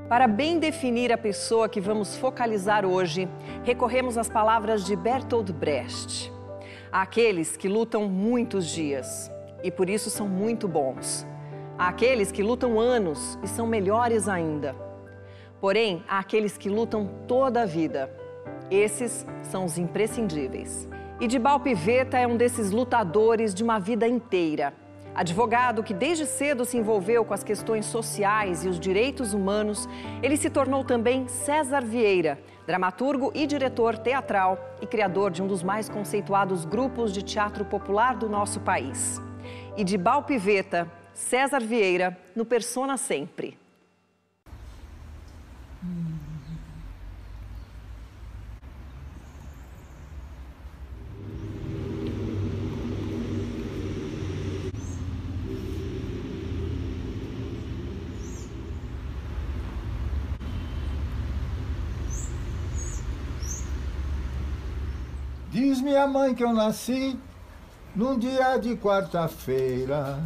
Para bem definir a pessoa que vamos focalizar hoje, recorremos às palavras de Bertolt Brecht. Há aqueles que lutam muitos dias e por isso são muito bons. Há aqueles que lutam anos e são melhores ainda. Porém, há aqueles que lutam toda a vida. Esses são os imprescindíveis. Edibal Pivetta é um desses lutadores de uma vida inteira. Advogado que desde cedo se envolveu com as questões sociais e os direitos humanos, ele se tornou também César Vieira, dramaturgo e diretor teatral e criador de um dos mais conceituados grupos de teatro popular do nosso país. Edibal Pivetta, César Vieira, no Persona Sempre. Diz minha mãe que eu nasci num dia de quarta-feira.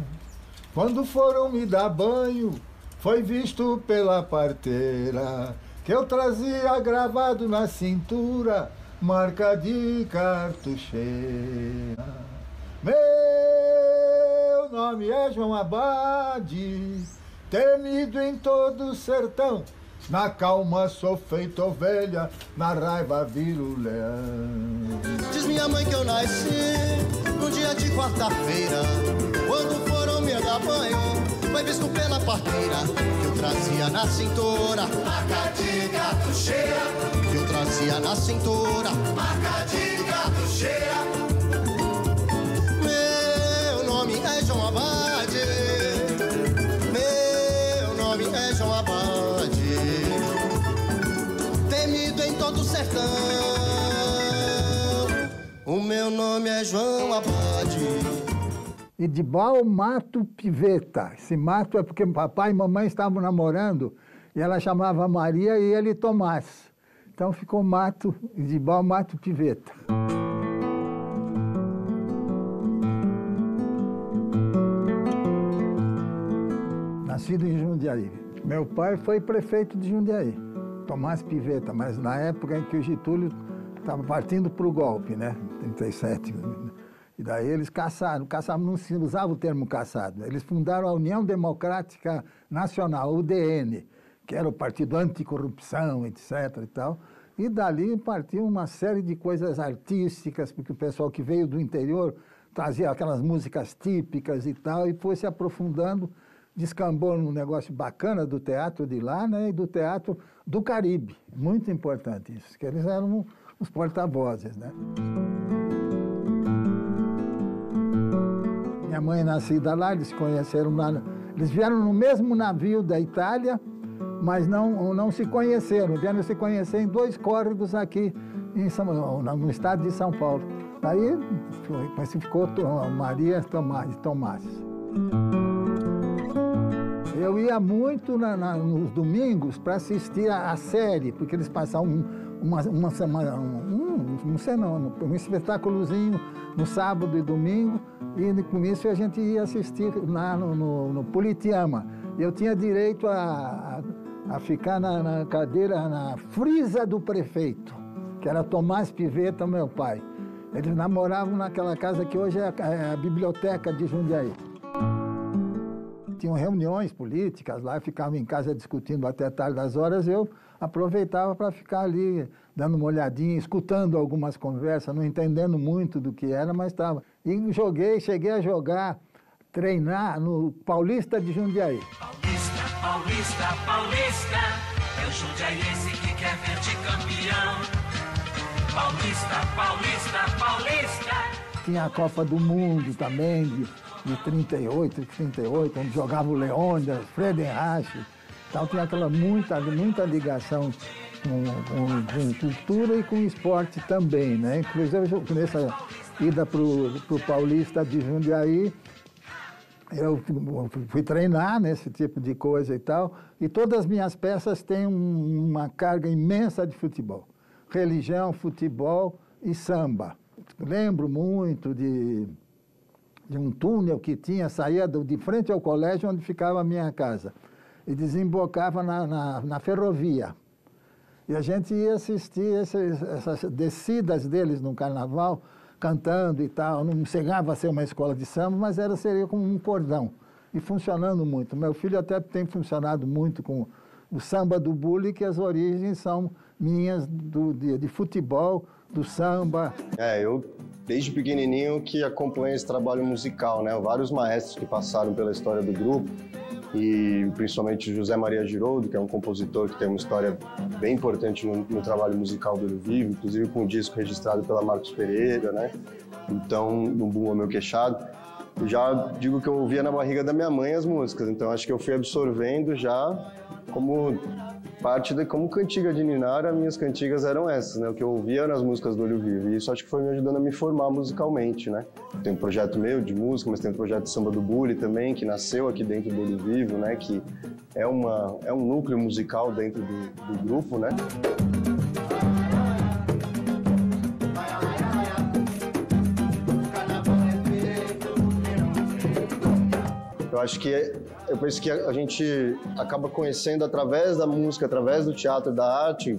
Quando foram me dar banho, foi visto pela parteira que eu trazia gravado na cintura marca de cartucheira. Meu nome é João Abade, temido em todo o sertão. Na calma sou feito ovelha, na raiva viro leão. Diz minha mãe que eu nasci num dia de quarta-feira. Quando foram me dar banho, foi visto pela parteira que eu trazia na cintura marca de cartucheira. Que eu trazia na cintura marca de cartucheira. Meu nome é João Abade. Meu nome é João Abade. Temido em todo o sertão. O meu nome é João Abade. Edibal Mato Pivetta. Esse Mato é porque papai e mamãe estavam namorando e ela chamava Maria e ele Tomás. Então ficou Mato, Edibal Mato Pivetta. Nascido em Jundiaí. Meu pai foi prefeito de Jundiaí, Tomás Pivetta, mas na época em que o Getúlio estava partindo para o golpe, né? 37. E daí eles caçaram, não se usava o termo caçado. Eles fundaram a União Democrática Nacional, UDN, que era o partido anticorrupção, etc. e tal. E dali partiu uma série de coisas artísticas, porque o pessoal que veio do interior trazia aquelas músicas típicas e tal, e foi se aprofundando, descambou num negócio bacana do teatro de lá, né, e do teatro do Caribe. Muito importante isso, que eles eram os porta-vozes, né? Minha mãe é nascida lá, eles se conheceram lá. Eles vieram no mesmo navio da Itália, mas não se conheceram. Vieram se conhecer em 2 córregos aqui no estado de São Paulo. Daí ficou Maria Tomás. Eu ia muito nos domingos para assistir a série, porque eles passavam uma semana, um espetáculozinho no sábado e domingo, e com isso a gente ia assistir lá no Politeama. Eu tinha direito a ficar na cadeira, na frisa do prefeito, que era Tomás Pivetta, meu pai. Eles namoravam naquela casa que hoje é a biblioteca de Jundiaí. Tinham reuniões políticas lá, ficavam em casa discutindo até tarde das horas, eu aproveitava para ficar ali, dando uma olhadinha, escutando algumas conversas, não entendendo muito do que era, mas estava. E cheguei a jogar, treinar no Paulista de Jundiaí. Paulista, Paulista, Paulista, é o jundiaiense que quer ver-te campeão. Paulista, Paulista, Paulista. Tinha a Copa do Mundo também, de 38, onde jogava o Leônidas, Friedenreich. Então tinha aquela muita ligação com cultura e com esporte também, né? Inclusive, nessa ida para o Paulista de Jundiaí, eu fui treinar nesse tipo de coisa e tal, e todas as minhas peças têm uma carga imensa de futebol. Religião, futebol e samba. Lembro muito de um túnel que saía de frente ao colégio onde ficava a minha casa. e desembocava na ferrovia. E a gente ia assistir essas descidas deles no carnaval, cantando e tal. Não chegava a ser uma escola de samba, mas seria como um cordão. E funcionando muito. Meu filho até tem funcionado muito com o samba do bule, que as origens são minhas de futebol, do samba. Eu desde pequenininho que acompanho esse trabalho musical, né? Vários maestros que passaram pela história do grupo, e principalmente José Maria Giroldo, que é um compositor que tem uma história bem importante no trabalho musical do Olho Vivo, inclusive com um disco registrado pela Marcos Pereira, né? Então, no Bumba Meu Queixado. Eu já digo que eu ouvia na barriga da minha mãe as músicas, então acho que eu fui absorvendo já como parte como cantiga de Ninar, as minhas cantigas eram essas, né? O que eu ouvia nas músicas do Olho Vivo, e isso acho que foi me ajudando a me formar musicalmente, né? Tem um projeto meu de música, mas tem um projeto de samba do bule também, que nasceu aqui dentro do Olho Vivo, né? Que é um núcleo musical dentro do grupo, né? Eu acho que eu penso que a gente acaba conhecendo através da música, através do teatro, da arte,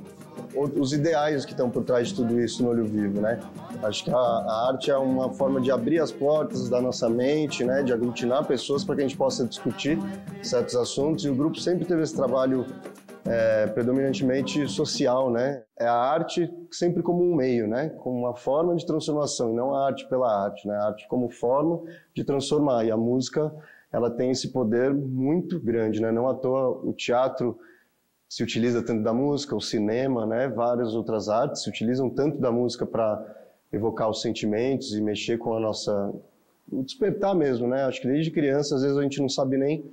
os ideais que estão por trás de tudo isso no Olho Vivo, né? Acho que a arte é uma forma de abrir as portas da nossa mente, né? De aglutinar pessoas para que a gente possa discutir certos assuntos, e o grupo sempre teve esse trabalho predominantemente social, né? É a arte sempre como um meio, né? Como uma forma de transformação, e não a arte pela arte, né? A arte como forma de transformar, e a música, ela tem esse poder muito grande, né? Não à toa o teatro se utiliza tanto da música, o cinema, né? Várias outras artes se utilizam tanto da música para evocar os sentimentos e mexer com o despertar mesmo, né? Acho que desde criança, às vezes a gente não sabe nem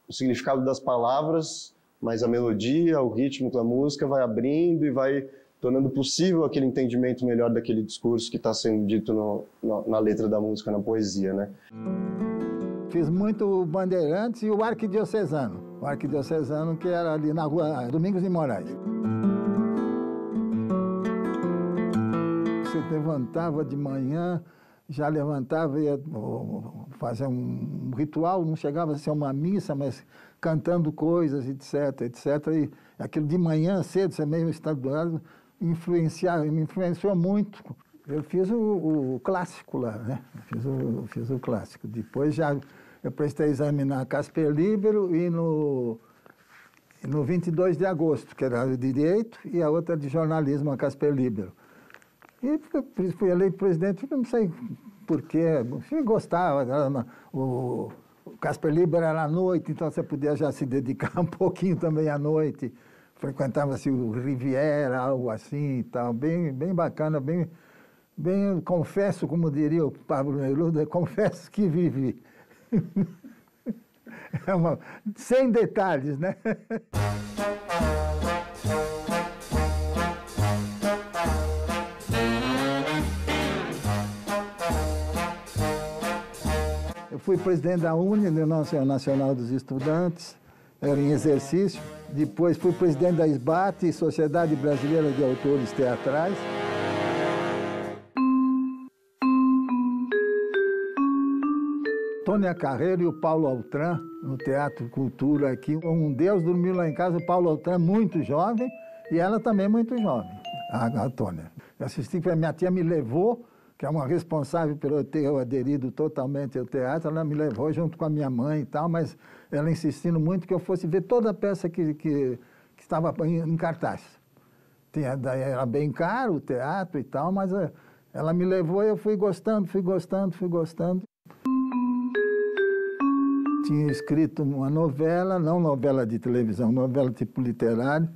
o significado das palavras, mas a melodia, o ritmo da música vai abrindo e vai tornando possível aquele entendimento melhor daquele discurso que está sendo dito na letra da música, na poesia, né? Fiz muito Bandeirantes e o Arquidiocesano. O Arquidiocesano, que era ali na rua Domingos de Moraes. Você levantava de manhã, já levantava e ia fazer um ritual, não chegava a ser uma missa, mas cantando coisas, etc, etc. E aquilo de manhã cedo, você meio estaduado, me influenciou muito. Eu fiz o clássico lá, né? Fiz o clássico. Depois já eu prestei exame na Casper Libero e no 22 de agosto, que era de Direito, e a outra de Jornalismo, a Casper Libero. E fui eleito presidente, não sei porquê, eu gostava. O Casper Libero era à noite, então você podia já se dedicar um pouquinho também à noite. Frequentava-se o Riviera, algo assim e tal, bem bacana, bem, confesso, como diria o Pablo Neruda, confesso que vivi. Sem detalhes, né? Eu fui presidente da União Nacional dos Estudantes, era em exercício. Depois fui presidente da SBAT, Sociedade Brasileira de Autores Teatrais. Tônia Carreiro e o Paulo Altran, no Teatro Cultura aqui. Um Deus dormiu lá em casa, o Paulo Altran muito jovem e ela também muito jovem, a Tônia. Eu assisti, minha tia me levou, que é uma responsável por eu ter aderido totalmente ao teatro, ela me levou junto com a minha mãe e tal, mas ela insistindo muito que eu fosse ver toda a peça que estava em cartaz. Era bem caro o teatro e tal, mas ela me levou e eu fui gostando. Tinha escrito uma novela, não novela de televisão, novela tipo literário,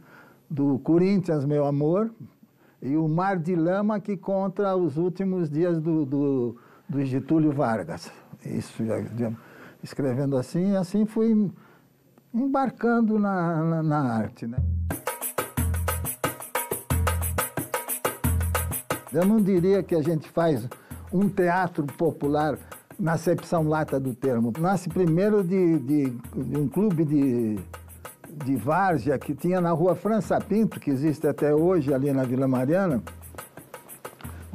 do Corinthians, Meu Amor, e o Mar de Lama, que conta os últimos dias do Getúlio Vargas. Isso, escrevendo assim, e assim fui embarcando na arte, né? Eu não diria que a gente faz um teatro popular na acepção lata do termo. Nasce primeiro de um clube de várzea que tinha na rua França Pinto, que existe até hoje ali na Vila Mariana,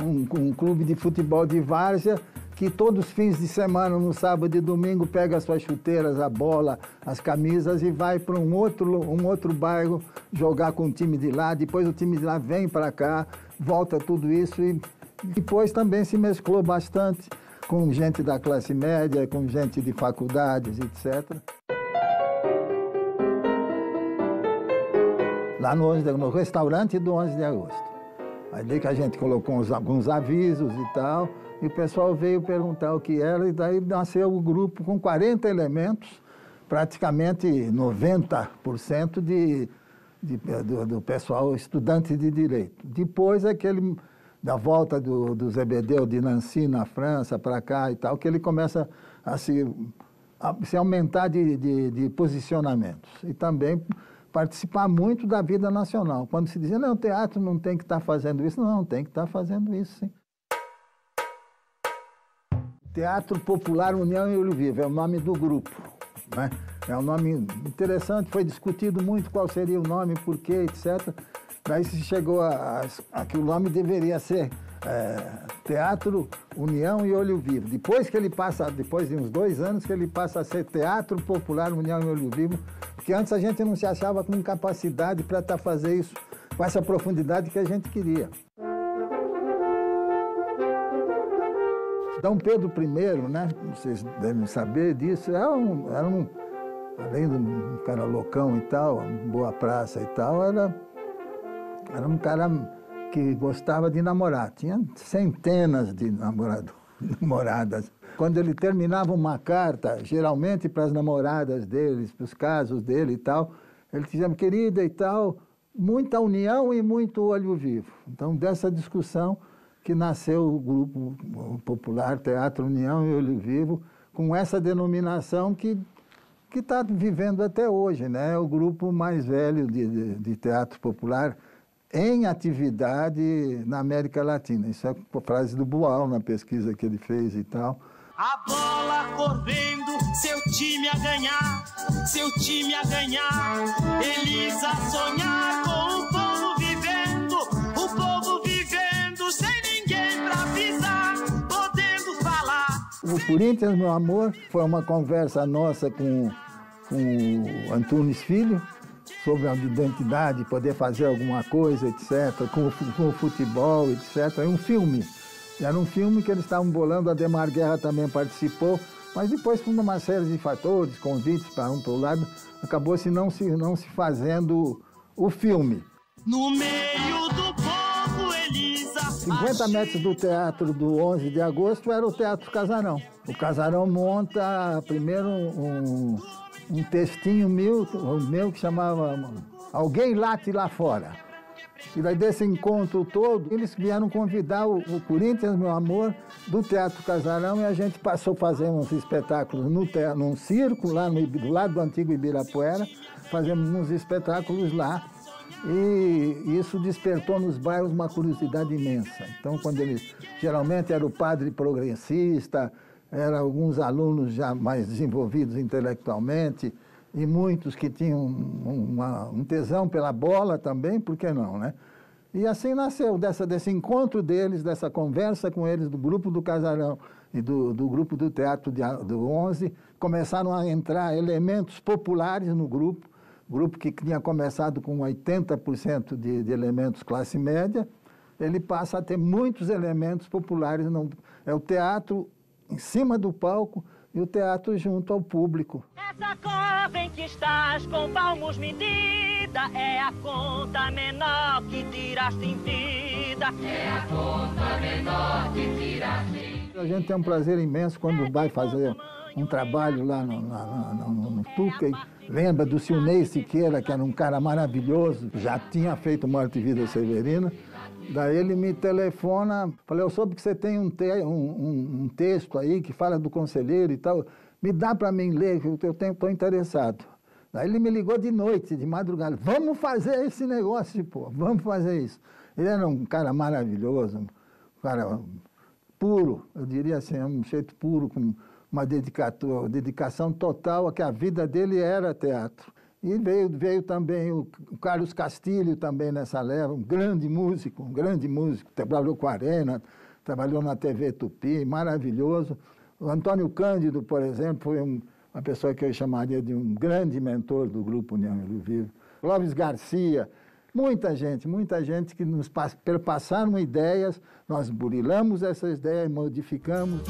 um clube de futebol de várzea que todos os fins de semana, no sábado e domingo, pega as suas chuteiras, a bola, as camisas e vai para um outro bairro jogar com o time de lá. Depois o time de lá vem para cá, volta tudo isso e depois também se mesclou bastante com gente da classe média, com gente de faculdades, etc. Lá no restaurante do 11 de agosto. Ali que a gente colocou alguns avisos e tal, e o pessoal veio perguntar o que era, e daí nasceu o grupo com 40 elementos, praticamente 90% do pessoal estudante de Direito. Depois, da volta do Zebedeu de Nancy, na França, para cá e tal, que ele começa a se aumentar de posicionamentos. E também participar muito da vida nacional. Quando se dizia, não, o teatro não tem que estar fazendo isso, não, tem que estar fazendo isso, sim. Teatro Popular União e Olho Vivo é o nome do grupo, né? É um nome interessante, foi discutido muito qual seria o nome, por quê, etc. Daí se chegou a que o nome deveria ser Teatro União e Olho Vivo. Depois de uns 2 anos, que ele passa a ser Teatro Popular União e Olho Vivo, porque antes a gente não se achava com capacidade para fazer isso com essa profundidade que a gente queria. Dom Pedro I, né, vocês devem saber disso, além de um cara loucão e tal, boa praça e tal, era um cara que gostava de namorar. Tinha centenas de namoradas. Quando ele terminava uma carta, geralmente para as namoradas deles, para os casos dele e tal, ele dizia, querida e tal, muita união e muito olho vivo. Então, dessa discussão que nasceu o grupo popular Teatro União e Olho Vivo, com essa denominação que está vivendo até hoje, né? É o grupo mais velho de teatro popular em atividade na América Latina. Isso é a frase do Boal na pesquisa que ele fez e tal. A bola correndo, seu time a ganhar, Elisa a sonhar com o povo vivendo sem ninguém pra avisar, podendo falar. O Corinthians, meu amor, foi uma conversa nossa com o Antunes Filho, sobre a identidade, poder fazer alguma coisa, etc., com o futebol, etc. É um filme. Era um filme que eles estavam bolando, a Ademar Guerra também participou, mas depois, por uma série de fatores, convites para um para o lado, acabou-se não se fazendo o filme. No meio do povo, Elisa... 50 metros do teatro do 11 de agosto era o Teatro Casarão. O Casarão monta primeiro um textinho meu que chamava Alguém Late Lá Fora. E daí desse encontro todo, eles vieram convidar o Corinthians, meu amor, do Teatro Casarão, e a gente passou a fazer uns espetáculos num circo, lá do lado do antigo Ibirapuera, fazemos uns espetáculos lá. E isso despertou nos bairros uma curiosidade imensa. Então, geralmente era o padre progressista, eram alguns alunos já mais desenvolvidos intelectualmente, e muitos que tinham um tesão pela bola também, por que não, né? E assim nasceu, desse encontro deles, dessa conversa com eles, do grupo do Casarão e do grupo do Teatro do 11, começaram a entrar elementos populares no grupo que tinha começado com 80% de elementos classe média, ele passa a ter muitos elementos populares. É o teatro em cima do palco e o teatro junto ao público. Essa cova em que estás com palmos medida é a conta menor que tiraste em vida. É a conta menor que tiraste em vida. A gente tem um prazer imenso quando vai fazer um trabalho lá no Tuca e lembra do Silnei Siqueira, que era um cara maravilhoso, já tinha feito Morte e Vida Severina. Daí ele me telefona, falei, eu soube que você tem um texto aí que fala do conselheiro e tal, me dá para mim ler, que eu estou interessado. Daí ele me ligou de noite, de madrugada, vamos fazer esse negócio, pô, vamos fazer isso. Ele era um cara maravilhoso, um cara puro, eu diria assim, um jeito puro, com uma dedicação total a que a vida dele era teatro. E veio também o Carlos Castilho também nessa leva, um grande músico, trabalhou com a Arena, trabalhou na TV Tupi, maravilhoso. O Antônio Cândido, por exemplo, foi uma pessoa que eu chamaria de um grande mentor do Grupo União e Olho Vivo. Clóvis Garcia, muita gente que nos passaram ideias, nós burilamos essas ideias, modificamos.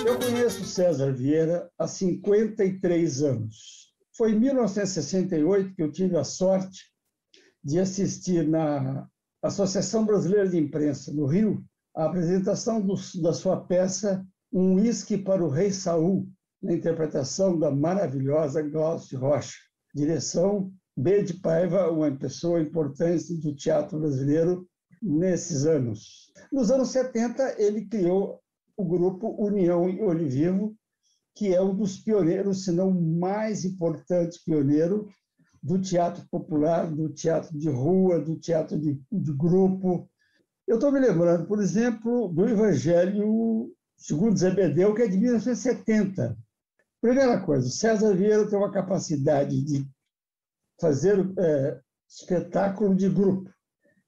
Eu conheço César Vieira há 53 anos. Foi em 1968 que eu tive a sorte de assistir na Associação Brasileira de Imprensa, no Rio, a apresentação da sua peça Um Uísque para o Rei Saul, na interpretação da maravilhosa Glauce Rocha. Direção B. de Paiva, uma pessoa importante do teatro brasileiro nesses anos. Nos anos 70, ele criou o grupo União e Olho Vivo, que é um dos pioneiros, se não o mais importante pioneiro, do teatro popular, do teatro de rua, do teatro de grupo. Eu estou me lembrando, por exemplo, do Evangelho segundo Zebedeu, que é de 1970. Primeira coisa, César Vieira tem uma capacidade de fazer espetáculo de grupo.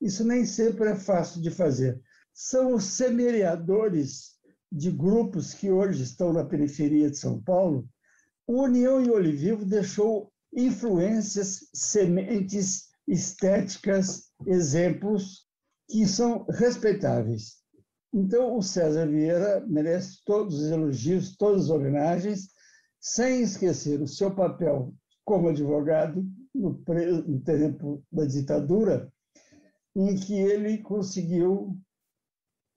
Isso nem sempre é fácil de fazer. São os semeadores de grupos que hoje estão na periferia de São Paulo. O União e Olho Vivo deixou influências, sementes, estéticas, exemplos que são respeitáveis. Então, o César Vieira merece todos os elogios, todas as homenagens, sem esquecer o seu papel como advogado no tempo da ditadura, em que ele conseguiu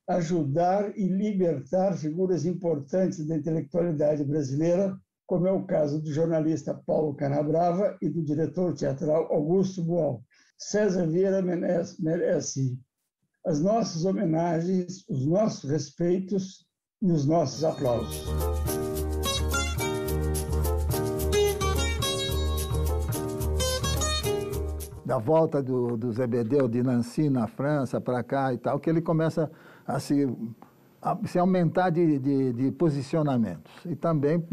ajudar e libertar figuras importantes da intelectualidade brasileira, como é o caso do jornalista Paulo Canabrava e do diretor teatral Augusto Boal. César Vieira merece as nossas homenagens, os nossos respeitos e os nossos aplausos. Da volta do Zebedeu de Nancy na França para cá e tal, que ele começa a se aumentar de posicionamentos e também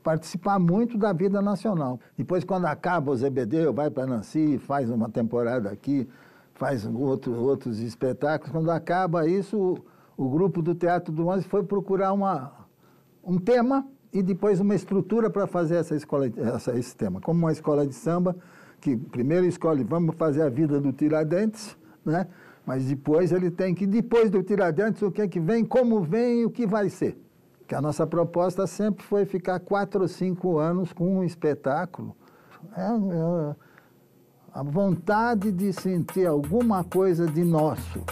participar muito da vida nacional. Depois, quando acaba o Zebedeu, vai para Nancy, faz uma temporada aqui, faz outros espetáculos. Quando acaba isso, o grupo do Teatro do 11 foi procurar um tema e depois uma estrutura para fazer esse tema. Como uma escola de samba, que primeiro escolhe, vamos fazer a vida do Tiradentes, né? Mas depois ele tem que, depois do Tiradentes, o que é que vem, como vem e o que vai ser. Que a nossa proposta sempre foi ficar 4 ou 5 anos com um espetáculo. A vontade de sentir alguma coisa de nosso.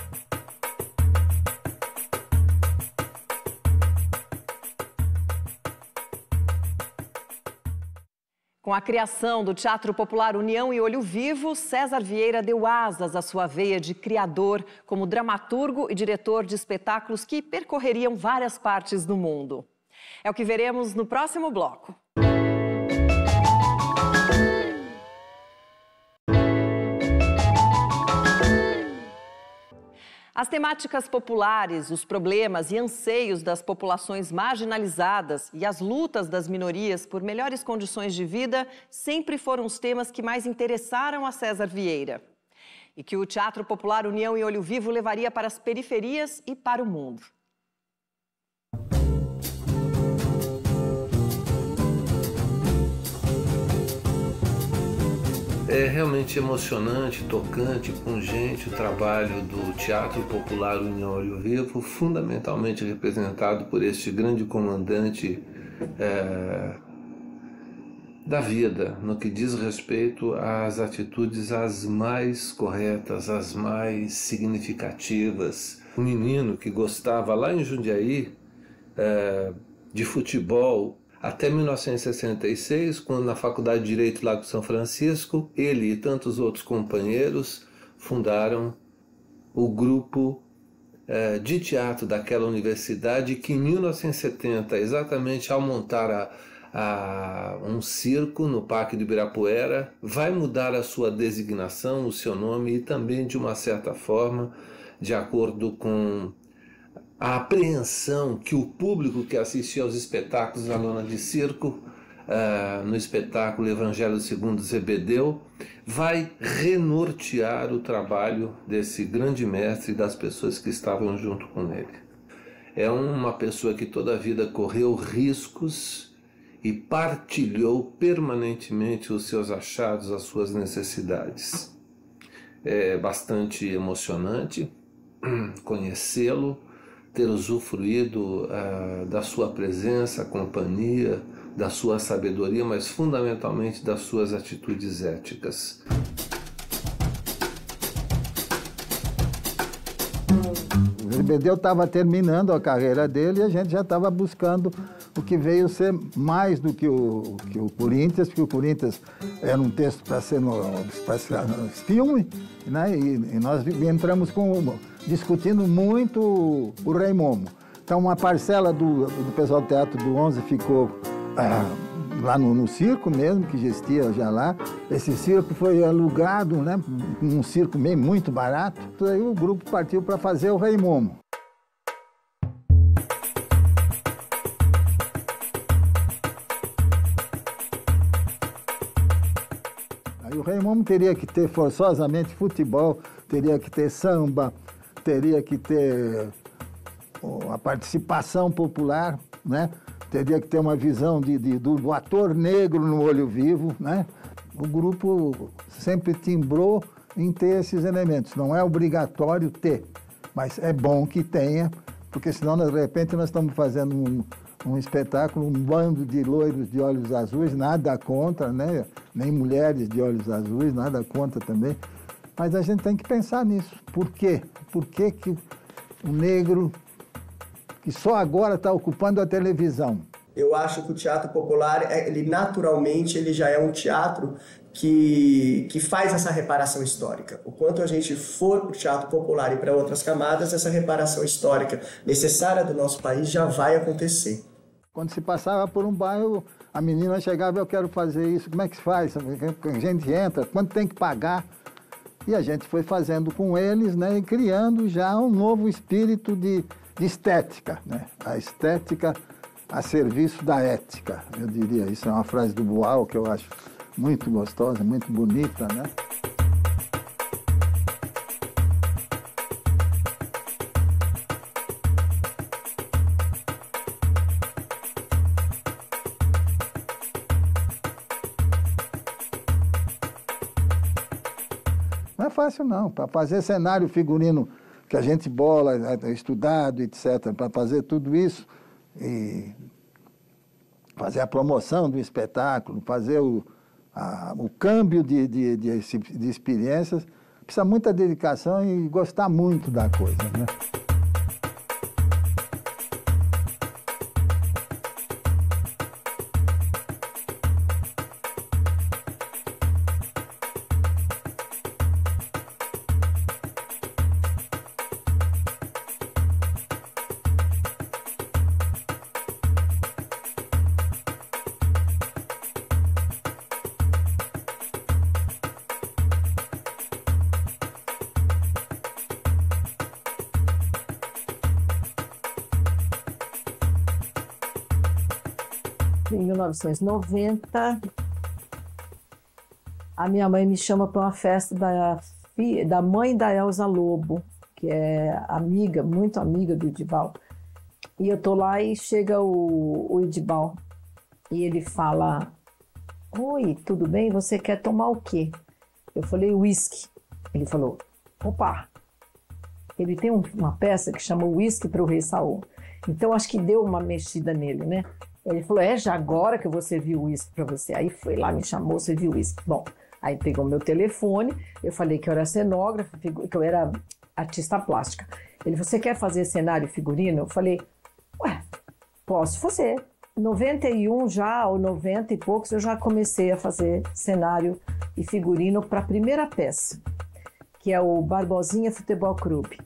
Com a criação do Teatro Popular União e Olho Vivo, César Vieira deu asas à sua veia de criador, como dramaturgo e diretor de espetáculos que percorreriam várias partes do mundo. É o que veremos no próximo bloco. As temáticas populares, os problemas e anseios das populações marginalizadas e as lutas das minorias por melhores condições de vida sempre foram os temas que mais interessaram a César Vieira. E que o Teatro Popular União e Olho Vivo levaria para as periferias e para o mundo. É realmente emocionante, tocante, pungente o trabalho do Teatro Popular União Olho Vivo, fundamentalmente representado por este grande comandante da vida, no que diz respeito às atitudes as mais corretas, as mais significativas. Um menino que gostava lá em Jundiaí de futebol, até 1966, quando na Faculdade de Direito lá de São Francisco, ele e tantos outros companheiros fundaram o grupo de teatro daquela universidade, que em 1970, exatamente ao montar um circo no Parque do Ibirapuera, vai mudar a sua designação, o seu nome, e também, de uma certa forma, de acordo com a apreensão que o público que assistia aos espetáculos da Lona de Circo, no espetáculo Evangelho segundo Zebedeu, vai renortear o trabalho desse grande mestre e das pessoas que estavam junto com ele. É uma pessoa que toda a vida correu riscos e partilhou permanentemente os seus achados, as suas necessidades. É bastante emocionante conhecê-lo, ter usufruído da sua presença, companhia, da sua sabedoria, mas fundamentalmente das suas atitudes éticas. O Zebedeu estava terminando a carreira dele e a gente já estava buscando o que veio ser mais do que o Corinthians, porque o Corinthians era um texto para ser no filme, né? E nós entramos discutindo muito o Rei Momo. Então, uma parcela do pessoal do Teatro do 11 ficou lá no circo mesmo, que existia já lá. Esse circo foi alugado, né? Um circo meio muito barato. Então, aí o grupo partiu para fazer o Rei Momo. Aí o Rei Momo teria que ter forçosamente futebol, teria que ter samba, teria que ter a participação popular, né? Teria que ter uma visão do ator negro no Olho Vivo, né? O grupo sempre timbrou em ter esses elementos. Não é obrigatório ter, mas é bom que tenha, porque senão, de repente, nós estamos fazendo um espetáculo, um bando de loiros de olhos azuis, nada contra, né? Nem mulheres de olhos azuis, nada contra também. Mas a gente tem que pensar nisso. Por quê? Por que o negro, que só agora está ocupando a televisão? Eu acho que o teatro popular, ele naturalmente, ele já é um teatro que faz essa reparação histórica. O quanto a gente for para o teatro popular e para outras camadas, essa reparação histórica necessária do nosso país já vai acontecer. Quando se passava por um bairro, a menina chegava, eu quero fazer isso, como é que se faz? A gente entra, quanto tem que pagar? E a gente foi fazendo com eles, né, e criando já um novo espírito de estética, né? A estética a serviço da ética, eu diria. Isso é uma frase do Boal que eu acho muito gostosa, muito bonita, né? Não é fácil, não. Para fazer cenário, figurino que a gente bola, estudado, etc., para fazer tudo isso e fazer a promoção do espetáculo, fazer o câmbio de experiências, precisa muita dedicação e gostar muito da coisa, né? Em 1990, a minha mãe me chama para uma festa da mãe da Elza Lobo, que é amiga, muito amiga do Idibal. E eu tô lá e chega o Idibal e ele fala: "Oi, tudo bem? Você quer tomar o quê?" Eu falei: "Whisky." Ele falou: "Opa, ele tem uma peça que chama Whisky para o Rei Saul." Então acho que deu uma mexida nele, né? Ele falou: "É já agora que eu vou servir o uísque para você." Aí foi lá, me chamou, serviu o uísque. Bom, aí pegou meu telefone, eu falei que eu era cenógrafa, que eu era artista plástica. Ele falou: "Você quer fazer cenário e figurino?" Eu falei: "Ué, posso fazer." 91 já, ou 90 e poucos, eu já comecei a fazer cenário e figurino para a primeira peça, que é o Barbosinha Futebol Clube.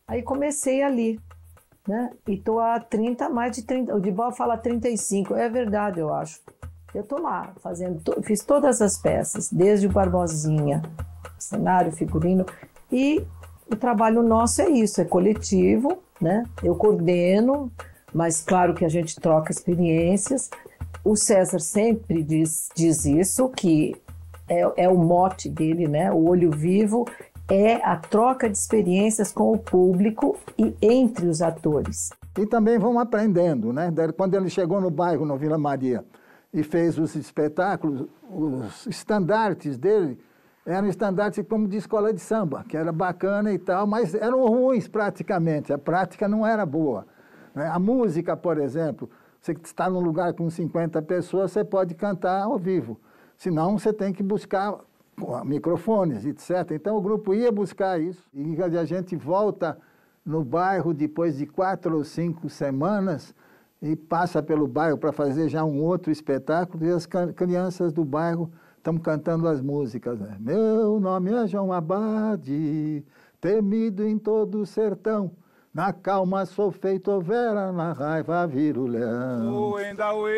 Aí comecei ali, né? E tô há mais de 30, o Idibal fala 35, é verdade, eu acho. Eu estou lá fiz todas as peças, desde o Barbosinha, cenário, figurino, e o trabalho nosso é isso, é coletivo, né? Eu coordeno, mas claro que a gente troca experiências. O César sempre diz isso, que é o mote dele, né? O Olho Vivo é a troca de experiências com o público e entre os atores. E também vão aprendendo, né? Quando ele chegou no bairro, no Vila Maria, e fez os espetáculos, os estandartes dele eram estandartes como de escola de samba, que era bacana e tal, mas eram ruins praticamente, a prática não era boa. Né? A música, por exemplo, você está num lugar com 50 pessoas, você pode cantar ao vivo, senão você tem que buscar microfones, etc. Então o grupo ia buscar isso, e a gente volta no bairro depois de 4 ou 5 semanas, e passa pelo bairro para fazer já um outro espetáculo, e as crianças do bairro estão cantando as músicas. Né? Meu nome é João Abade, temido em todo o sertão, na calma sou feito overa, na raiva viro leão. O Endaueia,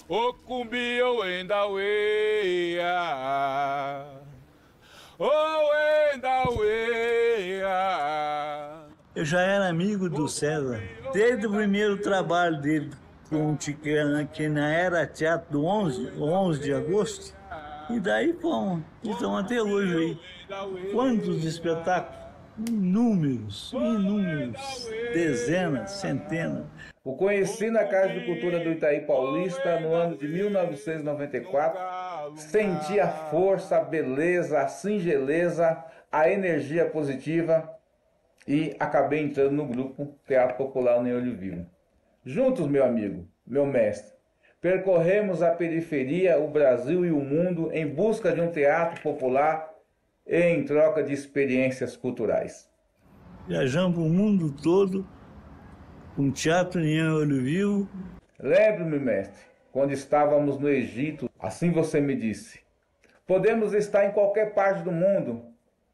o Cumbi, o Endaueia, o Endaueia. Eu já era amigo do César, desde o primeiro trabalho dele, que na era Teatro do 11 de agosto, e daí fomos, estão até hoje aí. Quantos espetáculos? Inúmeros, dezenas, centenas. O conheci na Casa de Cultura do Itaí Paulista no ano de 1994, senti a força, a beleza, a singeleza, a energia positiva, e acabei entrando no grupo Teatro Popular União Olho Vivo. Juntos, meu amigo, meu mestre, percorremos a periferia, o Brasil e o mundo em busca de um teatro popular e em troca de experiências culturais. Viajamos o mundo todo com Teatro União Olho Vivo. Lembro-me, mestre, quando estávamos no Egito, assim você me disse: podemos estar em qualquer parte do mundo,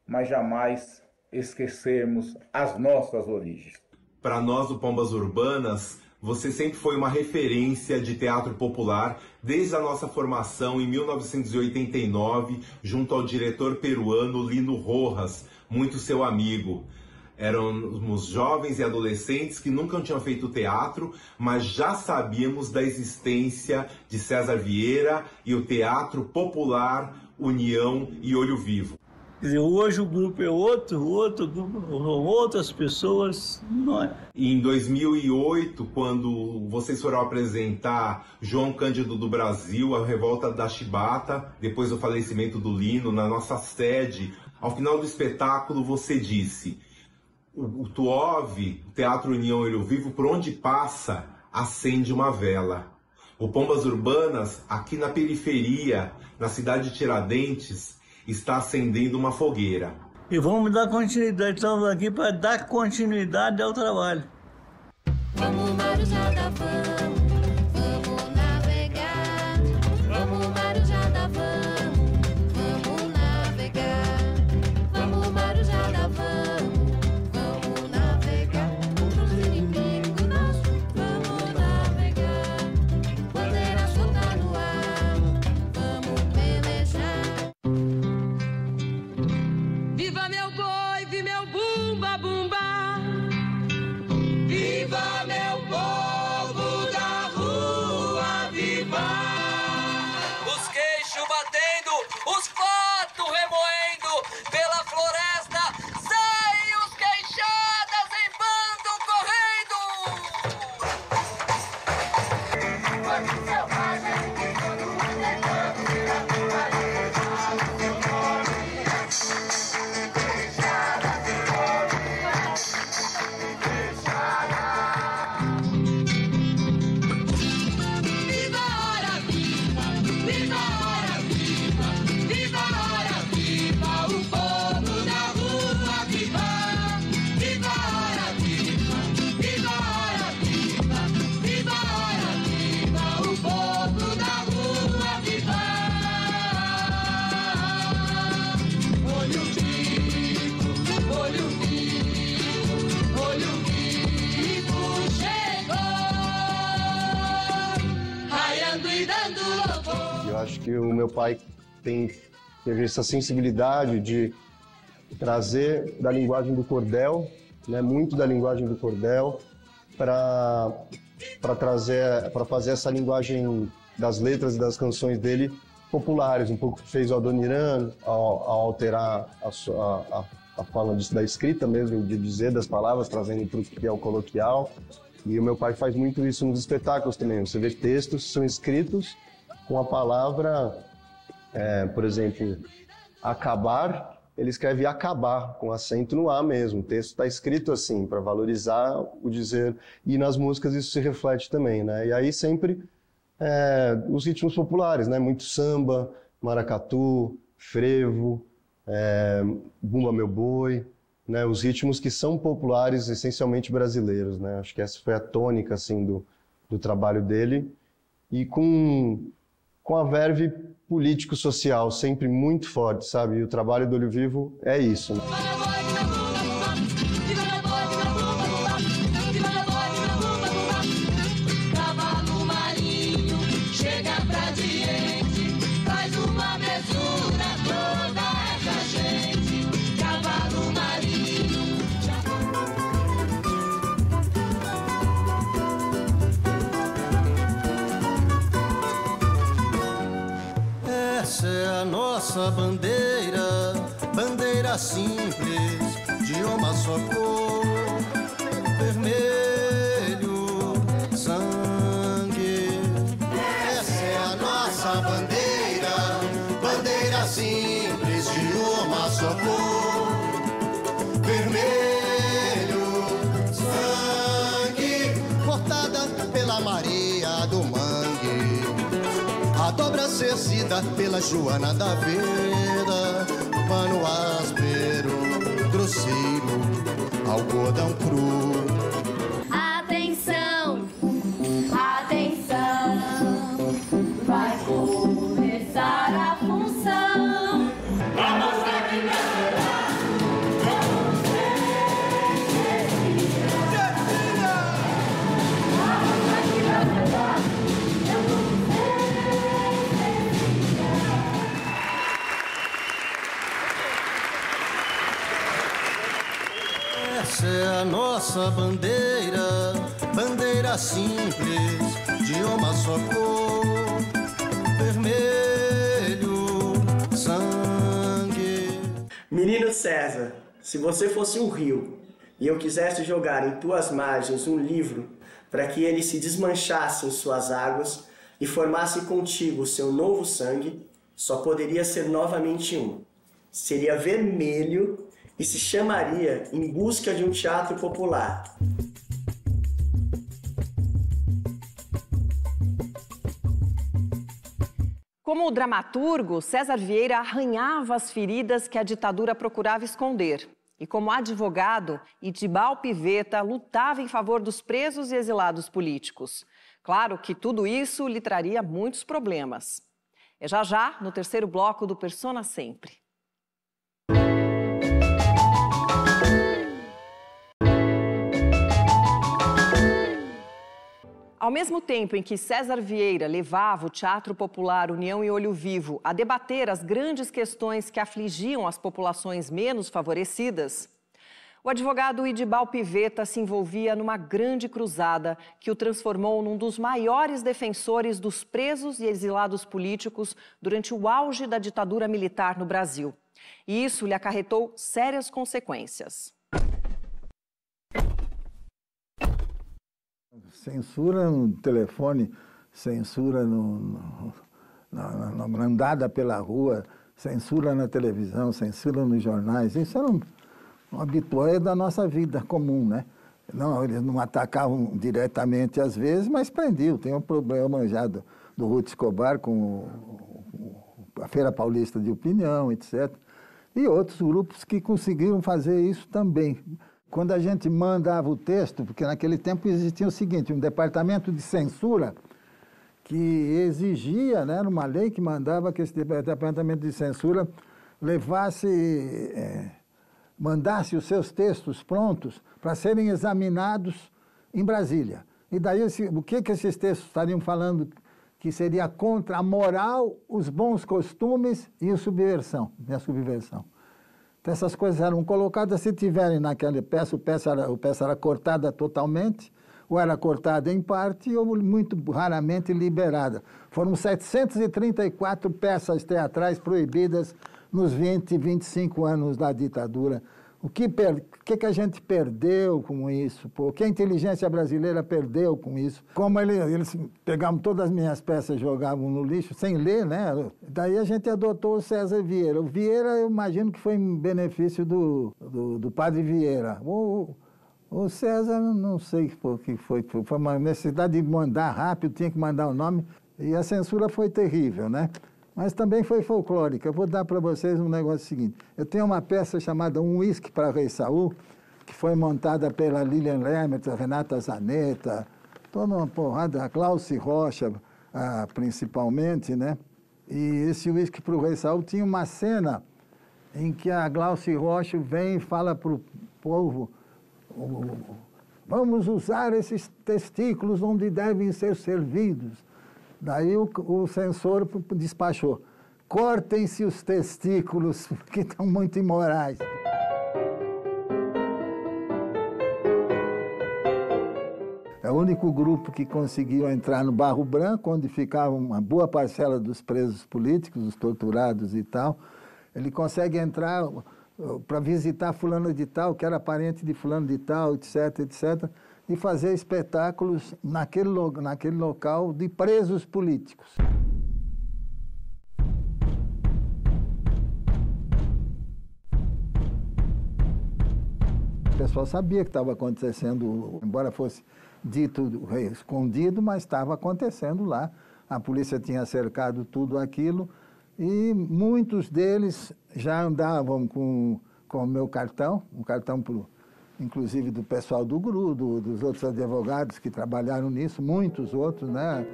mas jamais esquecermos as nossas origens. Para nós do Pombas Urbanas, você sempre foi uma referência de teatro popular desde a nossa formação em 1989, junto ao diretor peruano Lino Rojas, muito seu amigo. Éramos jovens e adolescentes que nunca tinham feito teatro, mas já sabíamos da existência de César Vieira e o Teatro Popular União e Olho Vivo. Quer dizer, hoje o grupo é outro grupo, outras pessoas, não é? Em 2008, quando vocês foram apresentar João Cândido do Brasil, a Revolta da Chibata, depois do falecimento do Lino, na nossa sede, ao final do espetáculo você disse: o TUOV, o Teatro União Olho Vivo, por onde passa, acende uma vela. O Pombas Urbanas, aqui na periferia, na cidade de Tiradentes, está acendendo uma fogueira. E vamos dar continuidade, estamos aqui para dar continuidade ao trabalho. Vamos Marujá da Van, vamos navegar. Vamos Marujá da Van, vamos navegar. Vamos Marujá da Van, vamos navegar. Pros inimigos nossos, vamos navegar. Bandeira solta no ar, vamos pelejar. Viva meu boi, viva meu bumba bumba. Viva meu povo da rua, viva. Os queixos batendo, os patos remoendo pela floresta, saem os queixadas em bando correndo. Quando selvagem, todo mundo é canto, vira tua o Eu acho que o meu pai teve essa sensibilidade de trazer da linguagem do cordel, né, muito da linguagem do cordel, para fazer essa linguagem das letras e das canções dele populares, um pouco que fez o Adoniran ao alterar a fala da escrita mesmo, de dizer das palavras, trazendo para o que é o coloquial. E o meu pai faz muito isso nos espetáculos também. Você vê textos que são escritos com a palavra, por exemplo, acabar, ele escreve acabar, com acento no A mesmo. O texto está escrito assim, para valorizar o dizer. E nas músicas isso se reflete também, né? E aí sempre os ritmos populares, né? Muito samba, maracatu, frevo, bumba meu boi, né? Os ritmos que são populares, essencialmente brasileiros, né? Acho que essa foi a tônica assim, do trabalho dele. E com a verve político-social sempre muito forte, sabe? E o trabalho do Olho Vivo é isso, né? Essa é a nossa bandeira, bandeira simples, de uma só cor, vermelho, sangue. Essa é a nossa bandeira, bandeira simples, de uma só cor, vermelho, sangue, cortada pela Maria do Mangue. A dobra cecida pela Joana da Vera, pano áspero, grosseiro, algodão cru. Atenção, atenção, vai começar a função. Vamos ver quem vai chorar. Essa é a nossa bandeira, bandeira simples, de uma só cor, vermelho, sangue. Menino César, se você fosse um rio e eu quisesse jogar em tuas margens um livro para que ele se desmanchasse em suas águas e formasse contigo o seu novo sangue, só poderia ser novamente um. Seria vermelho e se chamaria Em Busca de um Teatro Popular. Como dramaturgo, César Vieira arranhava as feridas que a ditadura procurava esconder. E como advogado, Idibal Piveta lutava em favor dos presos e exilados políticos. Claro que tudo isso lhe traria muitos problemas. É já, no terceiro bloco do Persona Sempre. Ao mesmo tempo em que César Vieira levava o Teatro Popular União e Olho Vivo a debater as grandes questões que afligiam as populações menos favorecidas, o advogado Idibal Piveta se envolvia numa grande cruzada que o transformou num dos maiores defensores dos presos e exilados políticos durante o auge da ditadura militar no Brasil. E isso lhe acarretou sérias consequências. Censura no telefone, censura na andada pela rua, censura na televisão, censura nos jornais. Isso era um habitué da nossa vida comum, né? Não, eles não atacavam diretamente às vezes, mas prendiam. Tem um problema já do Ruth Escobar com a Feira Paulista de Opinião, etc. E outros grupos que conseguiram fazer isso também. Quando a gente mandava o texto, porque naquele tempo existia o seguinte, um departamento de censura que exigia, né, era uma lei que mandava que esse departamento de censura mandasse os seus textos prontos para serem examinados em Brasília. E daí, o que esses textos estariam falando que seria contra a moral, os bons costumes e a subversão. Então, essas coisas eram colocadas, se tiverem naquela peça, o peça era cortada totalmente, ou era cortada em parte, ou muito raramente liberada. Foram 734 peças teatrais proibidas nos 20, 25 anos da ditadura. O que a gente perdeu com isso? O que a inteligência brasileira perdeu com isso? Como eles pegavam todas as minhas peças e jogavam no lixo, sem ler, né? Daí a gente adotou o César Vieira. O Vieira, eu imagino que foi em benefício do padre Vieira. O César, não sei o que foi. Foi uma necessidade de mandar rápido, tinha que mandar o nome. E a censura foi terrível, né? Mas também foi folclórica. Eu vou dar para vocês um negócio seguinte. Eu tenho uma peça chamada Um Whisky para Rei Saul, que foi montada pela Lilian Lermet, a Renata Zanetta, toda uma porrada, a Glauci Rocha, principalmente, né? E esse Whisky para o Rei Saul tinha uma cena em que a Glauci Rocha vem e fala para o povo: vamos usar esses testículos onde devem ser servidos. Daí o censor despachou: cortem-se os testículos, que estão muito imorais. É o único grupo que conseguiu entrar no Barro Branco, onde ficava uma boa parcela dos presos políticos, os torturados e tal. Ele consegue entrar para visitar fulano de tal, que era parente de fulano de tal, etc, etc, e fazer espetáculos naquele local de presos políticos. O pessoal sabia que estava acontecendo, embora fosse dito escondido, mas estava acontecendo lá. A polícia tinha cercado tudo aquilo e muitos deles já andavam com o meu cartão, um cartão inclusive do pessoal do GRU, dos outros advogados que trabalharam nisso, muitos outros, né?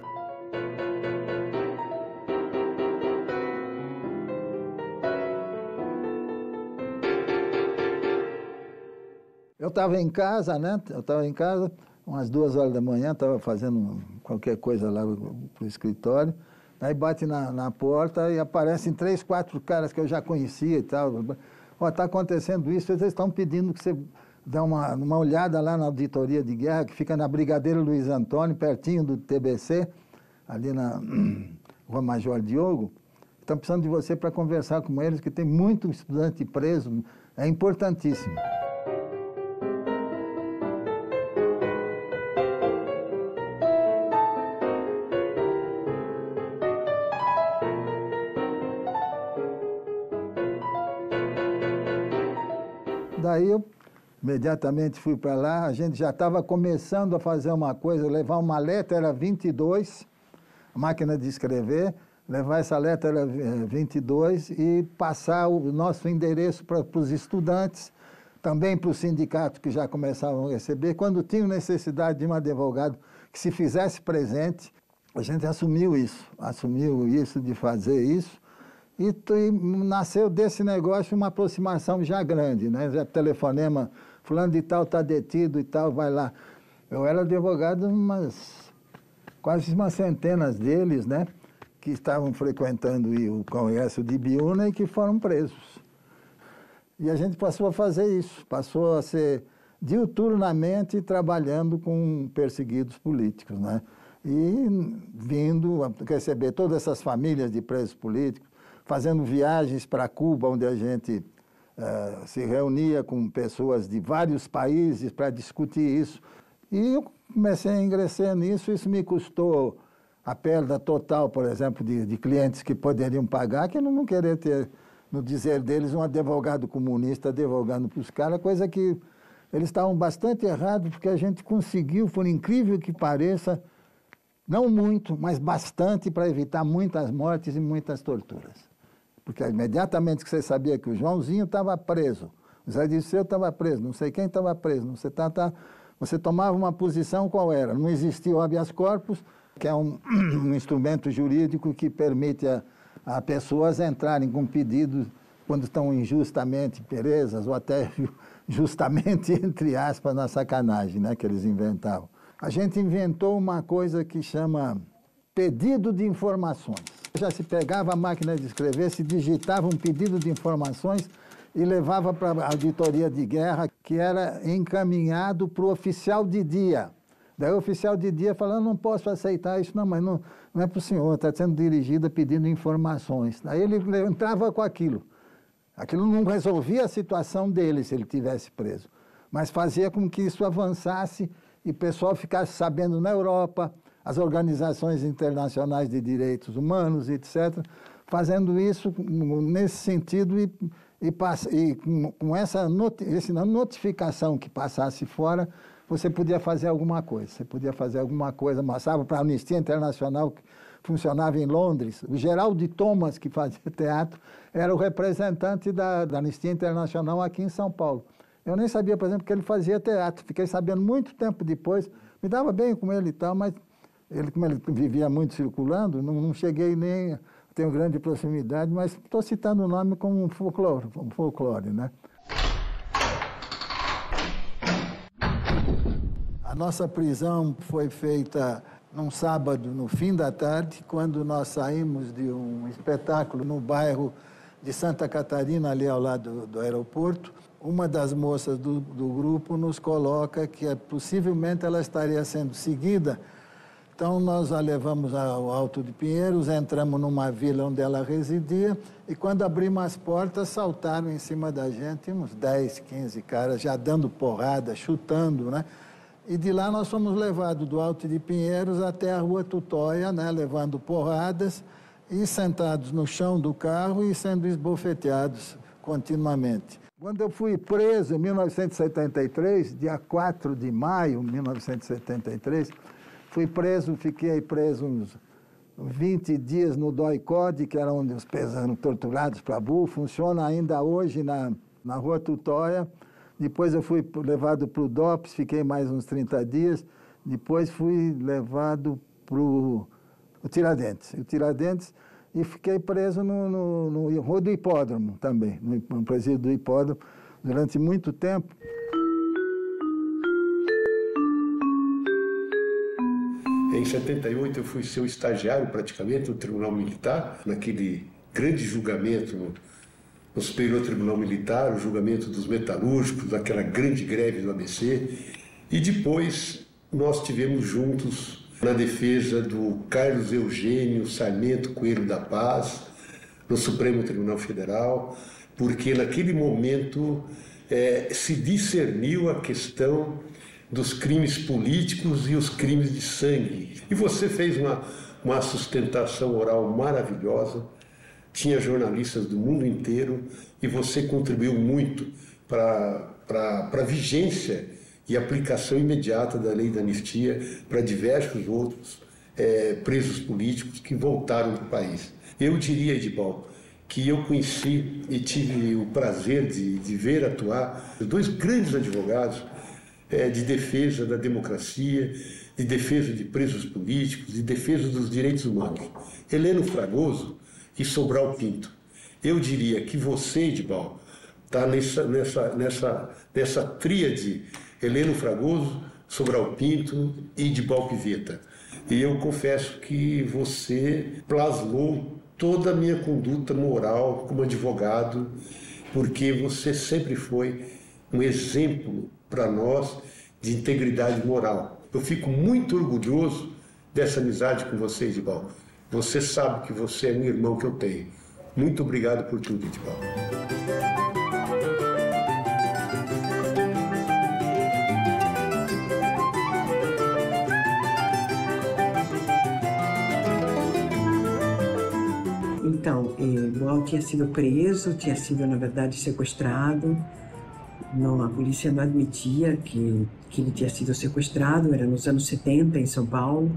Eu estava em casa, né? Umas 2 horas da manhã, estava fazendo qualquer coisa lá pro escritório. Aí bate na porta e aparecem 3, 4 caras que eu já conhecia e tal. Ó, está acontecendo isso, eles estão pedindo que você dá uma olhada lá na auditoria de guerra, que fica na Brigadeiro Luiz Antônio, pertinho do TBC, ali na Rua Major Diogo. Estão precisando de você para conversar com eles, que tem muito estudante preso, é importantíssimo. Daí eu imediatamente fui para lá, a gente já estava começando a fazer uma coisa, levar uma letra, era 22, a máquina de escrever, levar essa letra era 22 e passar o nosso endereço para os estudantes, também para os sindicatos que já começavam a receber. Quando tinham necessidade de um advogado que se fizesse presente, a gente assumiu isso de fazer isso. E nasceu desse negócio uma aproximação já grande, né? Já telefonema, fulano de tal está detido e tal, vai lá. Eu era advogado quase umas centenas deles, né? Que estavam frequentando o Congresso de Ibiúna e que foram presos. E a gente passou a fazer isso, passou a ser diuturnamente trabalhando com perseguidos políticos, né? E vindo a receber todas essas famílias de presos políticos, fazendo viagens para Cuba, onde a gente se reunia com pessoas de vários países para discutir isso. E eu comecei a ingressar nisso, isso me custou a perda total, por exemplo, de clientes que poderiam pagar, que não querer ter, no dizer deles, um advogado comunista advogando para os caras, coisa que eles estavam bastante errados, porque a gente conseguiu, por incrível que pareça, não muito, mas bastante para evitar muitas mortes e muitas torturas. Porque imediatamente que você sabia que o Joãozinho estava preso, o Zé Dirceu estava preso, não sei quem estava preso, você tomava uma posição qual era? Não existia o habeas corpus, que é um instrumento jurídico que permite a pessoas entrarem com pedidos quando estão injustamente presas, ou até justamente, entre aspas, na sacanagem, né, que eles inventavam. A gente inventou uma coisa que chama pedido de informações. Já se pegava a máquina de escrever, se digitava um pedido de informações e levava para a auditoria de guerra, que era encaminhado para o oficial de dia. Daí o oficial de dia falando, não posso aceitar isso, não, mas não é para o senhor, está sendo dirigida pedindo informações. Daí ele entrava com aquilo. Aquilo não resolvia a situação dele se ele tivesse preso, mas fazia com que isso avançasse e o pessoal ficasse sabendo na Europa, as organizações internacionais de direitos humanos, etc., fazendo isso nesse sentido e com essa notificação que passasse fora, você podia fazer alguma coisa. Você podia fazer alguma coisa, passava para a Anistia Internacional, que funcionava em Londres. O Geraldo Thomas, que fazia teatro, era o representante da Anistia Internacional aqui em São Paulo. Eu nem sabia, por exemplo, que ele fazia teatro. Fiquei sabendo muito tempo depois. Me dava bem com ele e tal, mas ele, como ele vivia muito circulando, não cheguei nem... Tenho grande proximidade, mas estou citando o nome como um folclore, né? A nossa prisão foi feita num sábado, no fim da tarde, quando nós saímos de um espetáculo no bairro de Santa Catarina, ali ao lado do aeroporto. Uma das moças do grupo nos coloca que possivelmente ela estaria sendo seguida. Então, nós a levamos ao Alto de Pinheiros, entramos numa vila onde ela residia e, quando abrimos as portas, saltaram em cima da gente uns 10, 15 caras, já dando porrada, chutando, né? E de lá nós fomos levados do Alto de Pinheiros até a Rua Tutóia, né? Levando porradas e sentados no chão do carro e sendo esbofeteados continuamente. Quando eu fui preso em 1973, dia 4 de maio de 1973, fiquei preso uns 20 dias no DOI-CODE, que era onde os presos eram torturados para burro, funciona ainda hoje na Rua Tutóia. Depois eu fui levado para o DOPS, fiquei mais uns 30 dias. Depois fui levado para o Tiradentes, e fiquei preso no Rua do Hipódromo também, no presídio do Hipódromo, durante muito tempo. Em 78, eu fui seu estagiário, praticamente, no Tribunal Militar, naquele grande julgamento no Superior Tribunal Militar, o julgamento dos metalúrgicos, daquela grande greve do ABC. E depois, nós tivemos juntos na defesa do Carlos Eugênio Sarmento Coelho da Paz, no Supremo Tribunal Federal, porque naquele momento se discerniu a questão dos crimes políticos e os crimes de sangue. E você fez uma sustentação oral maravilhosa, tinha jornalistas do mundo inteiro e você contribuiu muito para a vigência e aplicação imediata da lei da anistia para diversos outros presos políticos que voltaram para o país. Eu diria, Edibal, que eu conheci e tive o prazer de ver atuar dois grandes advogados de defesa da democracia, de defesa de presos políticos, de defesa dos direitos humanos. Heleno Fragoso e Sobral Pinto. Eu diria que você, Edibal, está nessa tríade Heleno Fragoso, Sobral Pinto e Edibal Pivetta. E eu confesso que você plasmou toda a minha conduta moral como advogado, porque você sempre foi um exemplo para nós de integridade moral. Eu fico muito orgulhoso dessa amizade com você, Edibal. Você sabe que você é um irmão que eu tenho. Muito obrigado por tudo, Edibal. Então, Boal tinha sido preso, tinha sido, na verdade, sequestrado. Não, a polícia não admitia que ele tinha sido sequestrado, era nos anos 70 em São Paulo.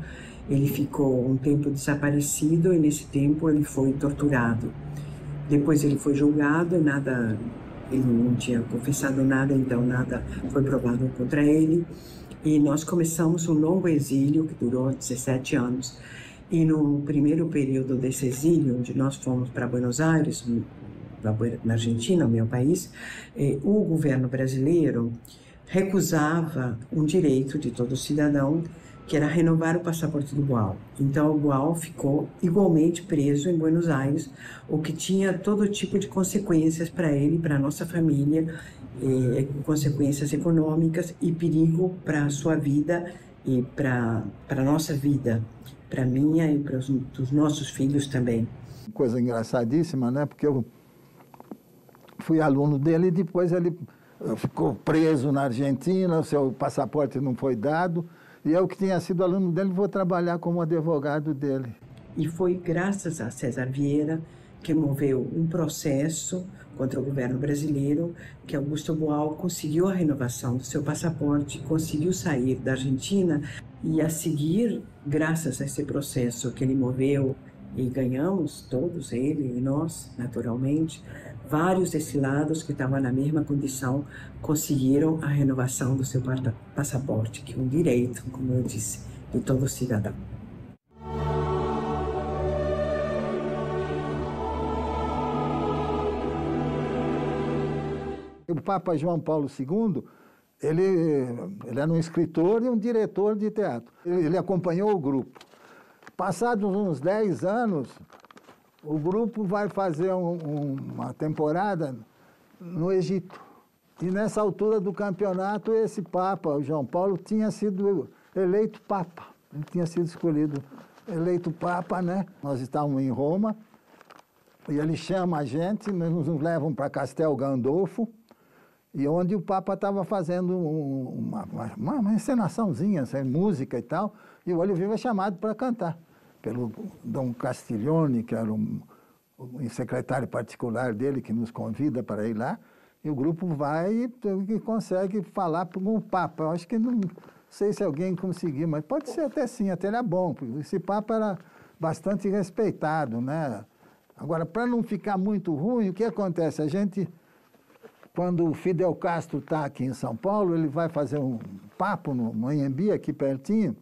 Ele ficou um tempo desaparecido e nesse tempo ele foi torturado. Depois ele foi julgado, ele não tinha confessado nada, então nada foi provado contra ele. E nós começamos um longo exílio que durou 17 anos. E no primeiro período desse exílio, onde nós fomos para Buenos Aires, na Argentina, o meu país, o governo brasileiro recusava um direito de todo cidadão que era renovar o passaporte do Boal. Então o Boal ficou igualmente preso em Buenos Aires, o que tinha todo tipo de consequências para ele, para a nossa família, consequências econômicas e perigo para a sua vida e para a nossa vida, para a minha e para os nossos filhos também. Coisa engraçadíssima, né? Porque eu fui aluno dele e depois ele ficou preso na Argentina, o seu passaporte não foi dado, e eu que tinha sido aluno dele vou trabalhar como advogado dele. E foi graças a César Vieira que moveu um processo contra o governo brasileiro, que Augusto Boal conseguiu a renovação do seu passaporte, conseguiu sair da Argentina, e a seguir, graças a esse processo que ele moveu, e ganhamos, todos, ele e nós, naturalmente, vários exilados que estavam na mesma condição conseguiram a renovação do seu passaporte, que é um direito, como eu disse, de todo cidadão. O Papa João Paulo II, ele era um escritor e um diretor de teatro. Ele acompanhou o grupo. Passados uns 10 anos, o grupo vai fazer uma temporada no Egito. E nessa altura do campeonato, esse Papa, o João Paulo, tinha sido eleito Papa. Ele tinha sido escolhido, eleito Papa, né? Nós estávamos em Roma, e ele chama a gente, nos levam para Castel Gandolfo, e onde o Papa estava fazendo uma encenaçãozinha, sem música e tal, e o Olho Vivo é chamado para cantar pelo Dom Castiglione, que era um secretário particular dele, que nos convida para ir lá, e o grupo vai e consegue falar com o Papa. Eu acho que não sei se alguém conseguiu, mas pode ser até sim, até ele é bom, porque esse Papa era bastante respeitado, né? Agora, para não ficar muito ruim, o que acontece? A gente, quando o Fidel Castro está aqui em São Paulo, ele vai fazer um papo no Anhembi, aqui pertinho.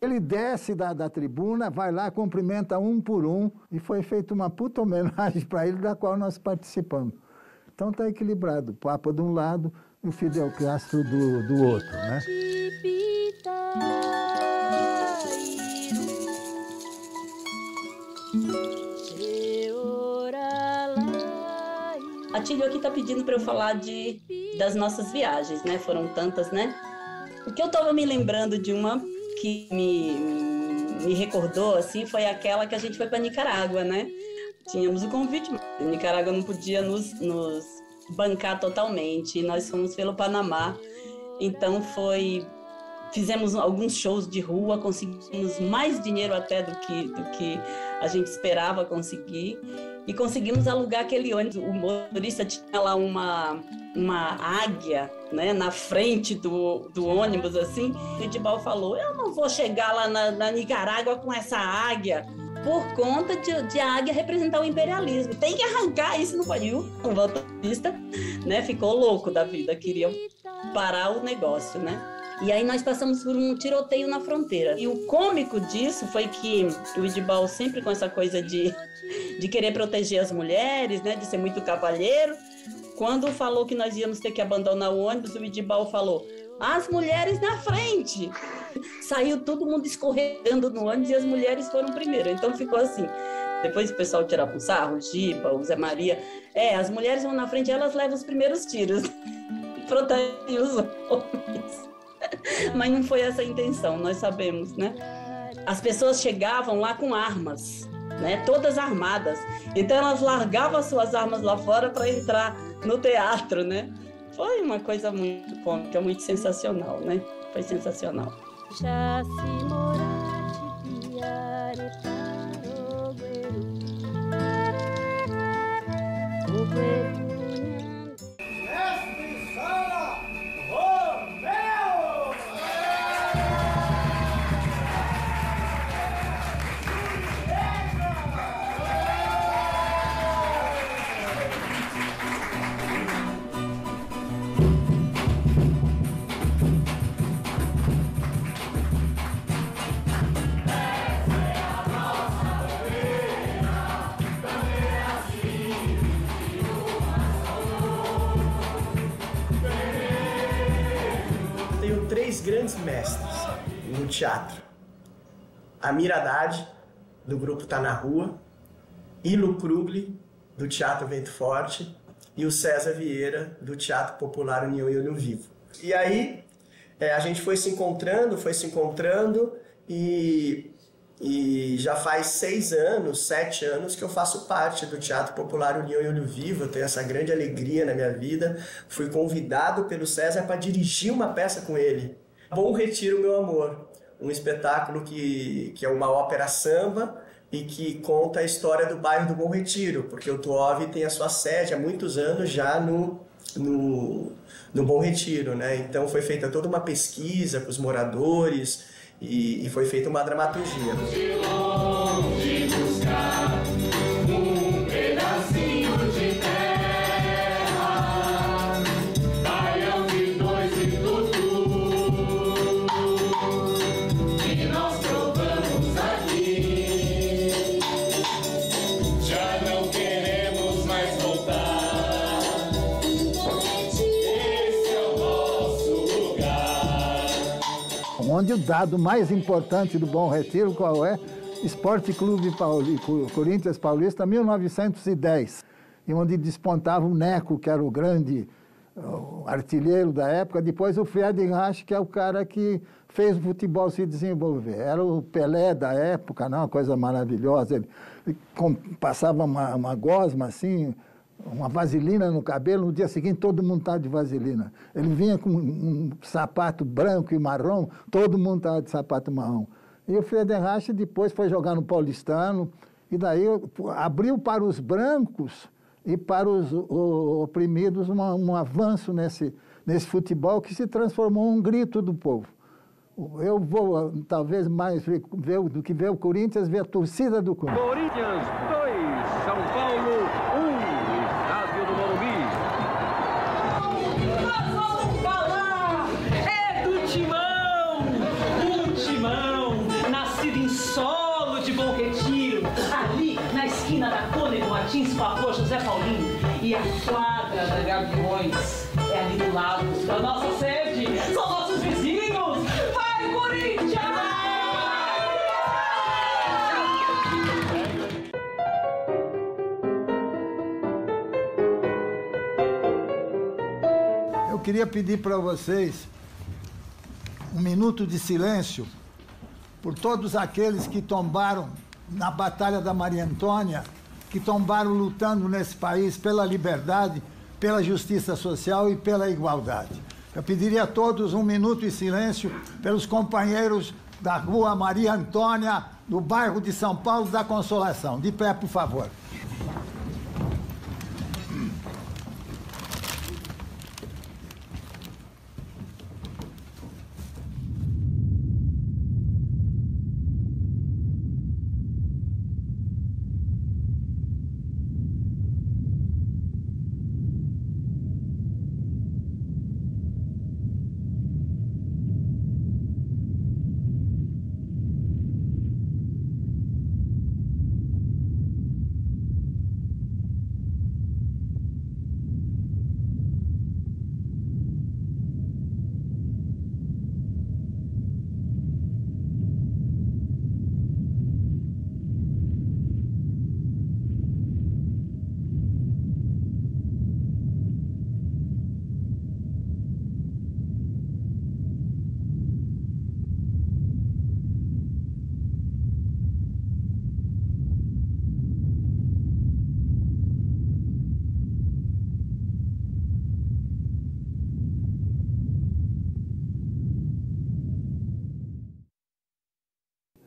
Ele desce da tribuna, vai lá, cumprimenta um por um, e foi feita uma puta homenagem para ele, da qual nós participamos. Então está equilibrado, o Papa de um lado e o Fidel Castro do outro, né? A Tílio aqui está pedindo para eu falar das nossas viagens, né? Foram tantas, né? O que eu estava me lembrando de uma que me recordou, assim, foi aquela que a gente foi para Nicarágua, né? Tínhamos o convite, mas a Nicarágua não podia nos bancar totalmente, e nós fomos pelo Panamá. Então fizemos alguns shows de rua, conseguimos mais dinheiro até do que a gente esperava conseguir, e conseguimos alugar aquele ônibus. O motorista tinha lá uma águia, né, na frente do ônibus, assim. O Edibal falou: eu não vou chegar lá na Nicarágua com essa águia, por conta de a águia representar o imperialismo. Tem que arrancar isso, não pode. E o motorista, né, ficou louco da vida, queria parar o negócio, né? E aí nós passamos por um tiroteio na fronteira. E o cômico disso foi que o Edibal, sempre com essa coisa de querer proteger as mulheres, né, de ser muito cavalheiro, quando falou que nós íamos ter que abandonar o ônibus, o Edibal falou: as mulheres na frente! Saiu todo mundo escorregando no ônibus e as mulheres foram primeiro. Então ficou assim. Depois o pessoal tirava um sarro, o Giba, o Zé Maria. As mulheres vão na frente, elas levam os primeiros tiros. Protegem os homens. Mas não foi essa a intenção, nós sabemos, né? As pessoas chegavam lá com armas, né? Todas armadas. Então elas largavam as suas armas lá fora para entrar no teatro, né? Foi uma coisa muito cômica, muito sensacional, né? Foi sensacional. Já se morate piare Tenho três grandes mestres. teatro. Amir Haddad, do grupo Tá na Rua, Ilo Krugli, do Teatro Vento Forte, e o César Vieira, do Teatro Popular União e Olho Vivo. E aí a gente foi se encontrando e já faz 6 anos, 7 anos que eu faço parte do Teatro Popular União e Olho Vivo. Eu tenho essa grande alegria na minha vida. Fui convidado pelo César para dirigir uma peça com ele. Bom Retiro, Meu Amor, um espetáculo que é uma ópera samba e que conta a história do bairro do Bom Retiro, porque o TUOV tem a sua sede há muitos anos já no Bom Retiro, né? Então foi feita toda uma pesquisa com os moradores e foi feita uma dramaturgia. De longe buscar um pedacinho de terra, baião de 2 e tutu, que nós provamos aqui. Já não queremos mais voltar. Esse é o nosso lugar. Onde o dado mais importante do Bom Retiro, qual é? Esporte Clube Corinthians Paulista, 1910. E onde despontava o Neco, que era o grande artilheiro da época. Depois o Friedenreich, que é o cara que fez o futebol se desenvolver. Era o Pelé da época, não? Uma coisa maravilhosa. Ele passava uma gosma assim, uma vaselina no cabelo, no dia seguinte todo mundo estava de vaselina. Ele vinha com um sapato branco e marrom, todo mundo estava de sapato marrom. E o Friedenreich depois foi jogar no Paulistano, e daí abriu para os brancos e para os oprimidos um avanço nesse futebol que se transformou em um grito do povo. Eu vou, talvez, mais ver do que ver o Corinthians, ver a torcida do Corinthians. Corinthians 2, São Paulo 1, estádio do Morumbi. Nós vamos falar é do Timão, um Timão nascido em solo de Bom Retiro, ali na esquina da Cônego Martins com a rua José Paulinho, e a quadra da Gaviões é ali do lado da nossa sede, são nossos vizinhos. Vai, Corinthians! Eu queria pedir para vocês um minuto de silêncio por todos aqueles que tombaram na Batalha da Maria Antônia, que tombaram lutando nesse país pela liberdade, pela justiça social e pela igualdade. Eu pediria a todos um minuto de silêncio pelos companheiros da Rua Maria Antônia, do bairro de São Paulo da Consolação. De pé, por favor.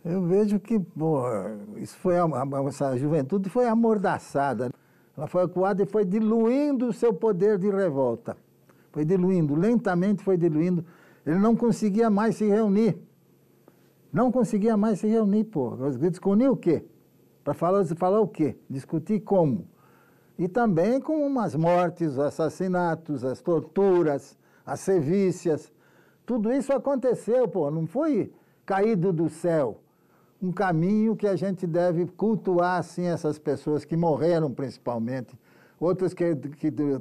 Eu vejo que essa juventude foi amordaçada. Ela foi acuada e foi diluindo o seu poder de revolta. Foi diluindo, lentamente foi diluindo. Ele não conseguia mais se reunir. Não conseguia mais se reunir, pô. Discutir o quê? Para falar o quê? Discutir como? E também com as mortes, os assassinatos, as torturas, as sevícias. Tudo isso aconteceu, pô. Não foi caído do céu. Um caminho que a gente deve cultuar, assim, essas pessoas que morreram, principalmente. Outras que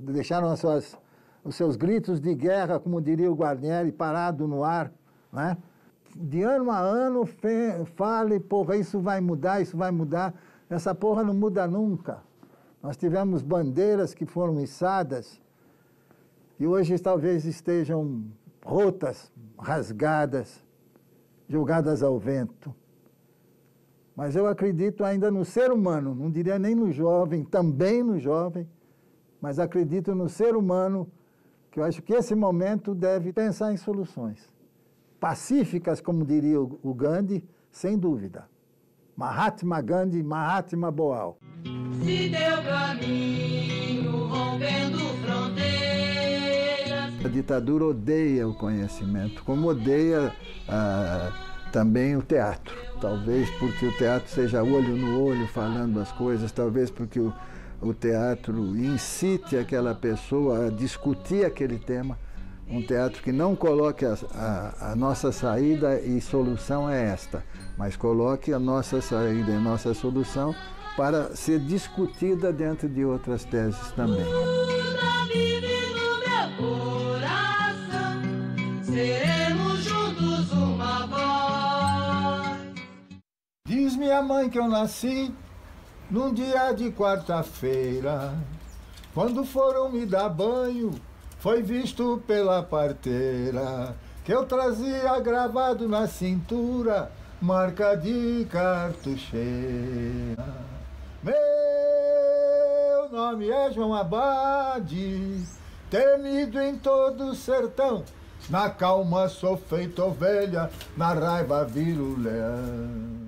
deixaram os seus gritos de guerra, como diria o Guarnieri, parado no ar, né? de ano a ano fale, porra, isso vai mudar, isso vai mudar. Essa porra não muda nunca. Nós tivemos bandeiras que foram içadas e hoje talvez estejam rotas, rasgadas, jogadas ao vento. Mas eu acredito ainda no ser humano, não diria nem no jovem, também no jovem, mas acredito no ser humano, que eu acho que esse momento deve pensar em soluções pacíficas, como diria o Gandhi, sem dúvida. Mahatma Gandhi, Mahatma Boal. Se deu caminho rompendo fronteiras. A ditadura odeia o conhecimento, como odeia também o teatro. Talvez porque o teatro seja olho no olho falando as coisas, talvez porque o teatro incite aquela pessoa a discutir aquele tema. Um teatro que não coloque a nossa saída e solução é esta, mas coloque a nossa saída e nossa solução para ser discutida dentro de outras teses também. Vive no meu coração, seremos juntos uma voz. Diz minha mãe que eu nasci num dia de quarta-feira, quando foram me dar banho, foi visto pela parteira que eu trazia gravado na cintura marca de cartucheira. Meu nome é João Abade, temido em todo o sertão. Na calma sou feito ovelha, na raiva viro leão.